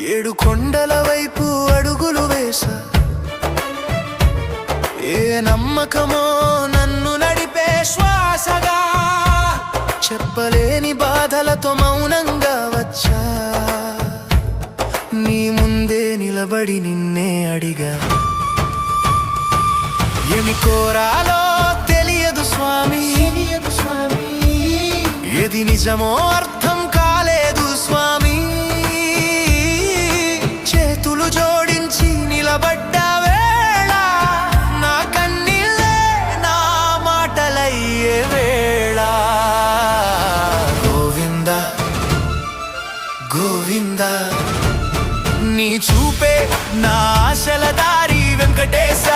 ఏడు కొండల వైపు అడుగులు వేసా, ఏ నమ్మకమో నన్ను నడిపే శ్వాసగా, చెప్పలేని బాధలతో మౌనంగా వచ్చా, నీ ముందే నిలబడి నిన్నే అడిగా. ఏమి కోరాలో తెలియదు స్వామి, ఏది నిజమో అర్థం కాలేదు స్వామి. చేతులు జోడించి నిలబడ్డ వేళ, నా కన్నీళ్ళే నా మాటలయ్యే వేళ. గోవింద గోవింద, నీ చూపే నా ఆశల దారి వెంకటేశ.